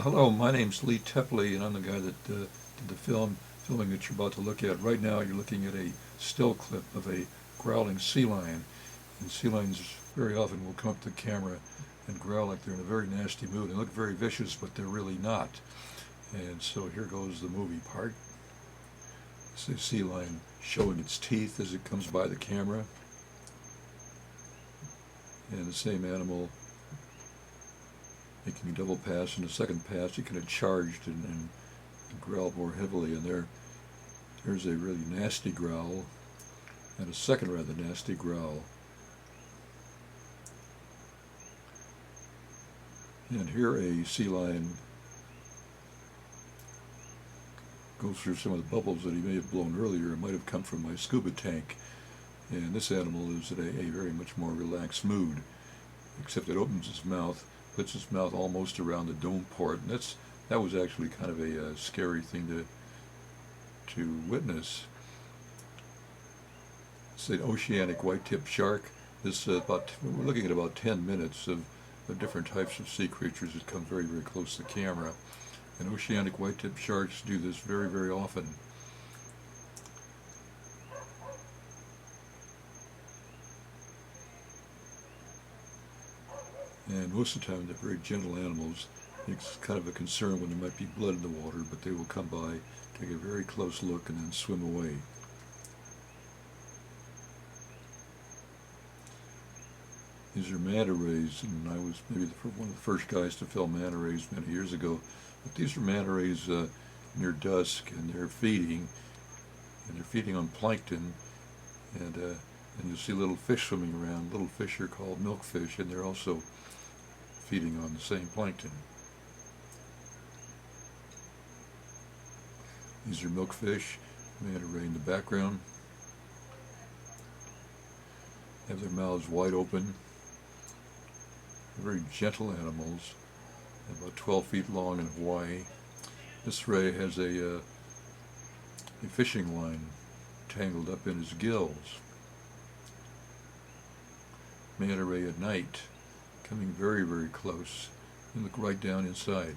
Hello, my name's Lee Tepley, and I'm the guy that did the filming that you're about to look at. Right now, you're looking at a still clip of a growling sea lion. And sea lions very often will come up to the camera and growl like they're in a very nasty mood. They look very vicious, but they're really not. And so here goes the movie part. It's a sea lion showing its teeth as it comes by the camera. And the same animal making a double pass, and the second pass he kind of charged and growled more heavily. And there's a really nasty growl, and a second rather nasty growl. And here a sea lion goes through some of the bubbles that he may have blown earlier. It might have come from my scuba tank. And this animal is in a very much more relaxed mood, except it opens its mouth, puts its mouth almost around the dome port, and that was actually kind of a scary thing to witness. It's an Oceanic White-tip shark. We're looking at about 10 minutes of different types of sea creatures that come very, very close to the camera. And Oceanic White-tip sharks do this very, very often. And most of the time they're very gentle animals. It's kind of a concern when there might be blood in the water, but they will come by, take a very close look, and then swim away. These are manta rays, and I was maybe one of the first guys to film manta rays many years ago. But these are manta rays near dusk, and they're feeding on plankton, and you'll see little fish swimming around. Little fish are called milkfish, and they're also feeding on the same plankton. These are milkfish, manta ray in the background. Have their mouths wide open. They're very gentle animals, about 12 feet long in Hawaii. This ray has a fishing line tangled up in his gills. Manta ray at night, coming very, very close. You look right down inside.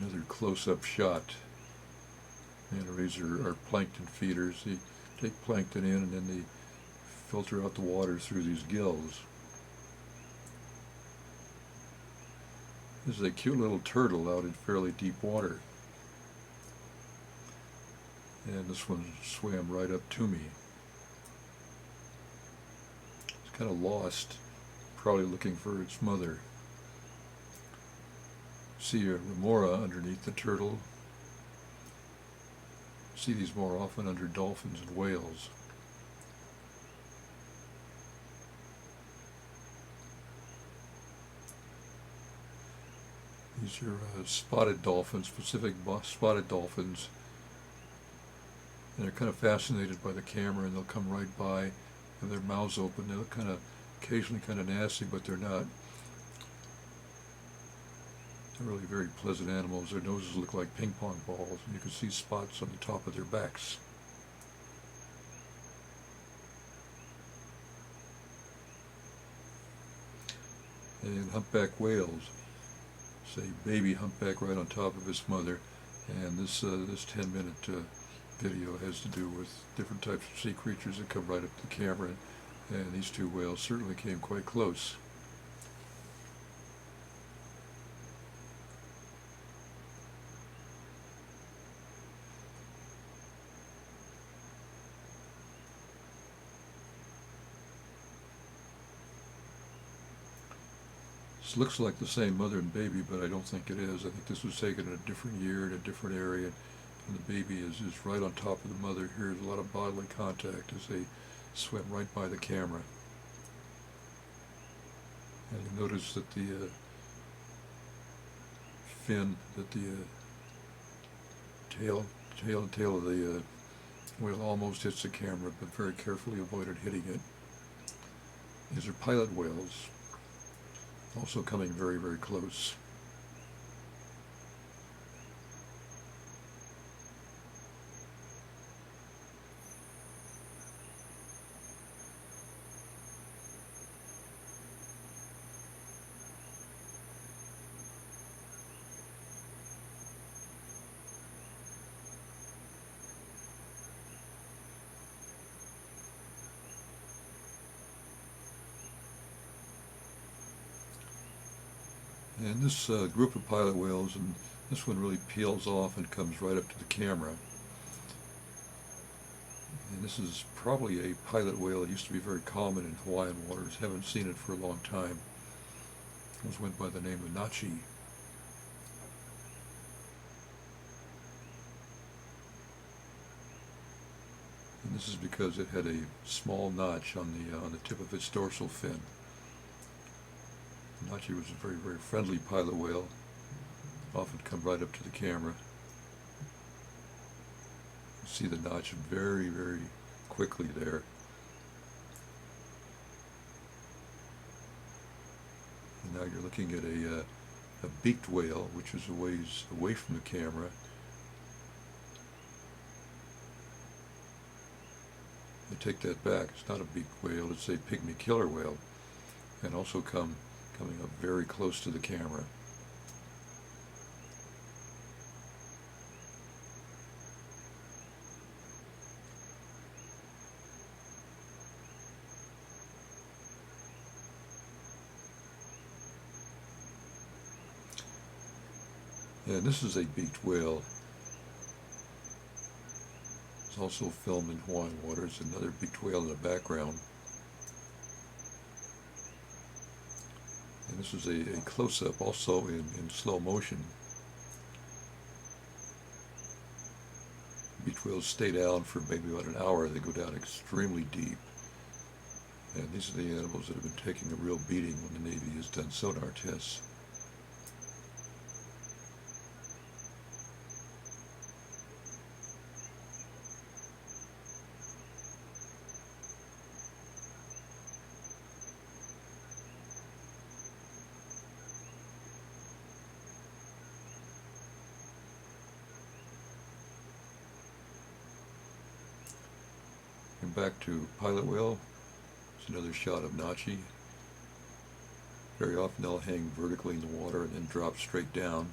Another close-up shot. Manta rays are plankton feeders. They take plankton in and then they filter out the water through these gills. This is a cute little turtle out in fairly deep water. And this one swam right up to me. It's kind of lost, probably looking for its mother. See a remora underneath the turtle. See these more often under dolphins and whales. These are spotted dolphins, Pacific spotted dolphins. And they're kind of fascinated by the camera, and they'll come right by, have their mouths open. They'll kind of occasionally kind of nasty, but they're not. They're really very pleasant animals. Their noses look like ping pong balls, and you can see spots on the top of their backs. And humpback whales. Say baby humpback right on top of its mother. And this 10-minute video has to do with different types of sea creatures that come right up to the camera, and these two whales certainly came quite close. This looks like the same mother and baby, but I don't think it is. I think this was taken in a different year in a different area, and the baby is right on top of the mother. Here's a lot of bodily contact as they swim right by the camera. And you notice that the fin, that the tail of the whale almost hits the camera, but very carefully avoided hitting it. These are pilot whales, also coming very, very close. And this group of pilot whales, and this one really peels off and comes right up to the camera. And this is probably a pilot whale. It used to be very common in Hawaiian waters. Haven't seen it for a long time. It went by the name of Nachi. And this is because it had a small notch on the tip of its dorsal fin. Nachi was a very, very friendly pilot whale. Often come right up to the camera. You see the notch very, very quickly there. And now you're looking at a beaked whale, which is a ways away from the camera. I take that back. It's not a beaked whale. It's a pygmy killer whale, and also coming up very close to the camera. And this is a beaked whale. It's also filmed in Hawaiian waters. Another beaked whale in the background. And this is a close-up also in slow motion. Beaked whales stay down for maybe about an hour. They go down extremely deep. And these are the animals that have been taking a real beating when the Navy has done sonar tests. And back to pilot whale. It's another shot of Nachi. Very often they'll hang vertically in the water and then drop straight down.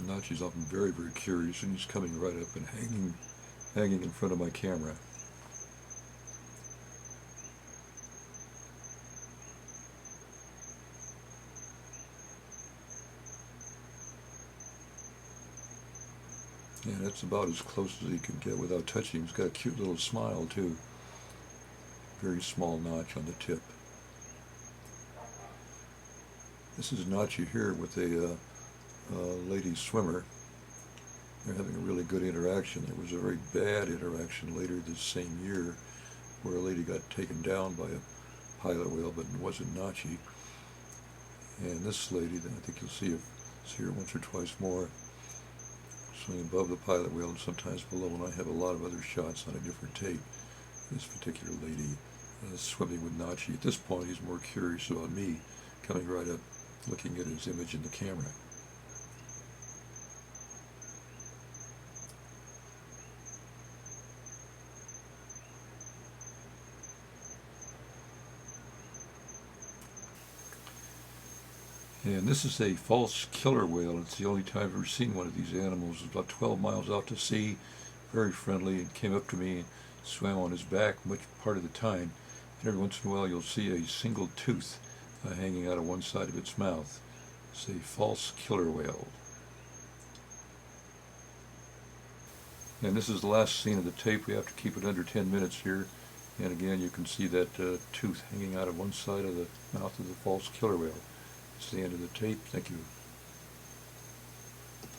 Nachi's often very, very curious, and he's coming right up and hanging in front of my camera. And that's about as close as he can get without touching. He's got a cute little smile too. Very small notch on the tip. This is Nachi here with a lady swimmer. They're having a really good interaction. There was a very bad interaction later this same year where a lady got taken down by a pilot whale, but it wasn't Nachi. And this lady, I think you'll see her once or twice more, swimming above the pilot whale and sometimes below, and I have a lot of other shots on a different tape. This particular lady swimming with Nachi. At this point, he's more curious about me, coming right up, looking at his image in the camera. And this is a false killer whale. It's the only time I've ever seen one of these animals. It was about 12 miles out to sea, very friendly, and came up to me and swam on his back much part of the time. And every once in a while you'll see a single tooth hanging out of one side of its mouth. It's a false killer whale. And this is the last scene of the tape. We have to keep it under 10 minutes here. And again, you can see that tooth hanging out of one side of the mouth of the false killer whale. It's the end of the tape. Thank you.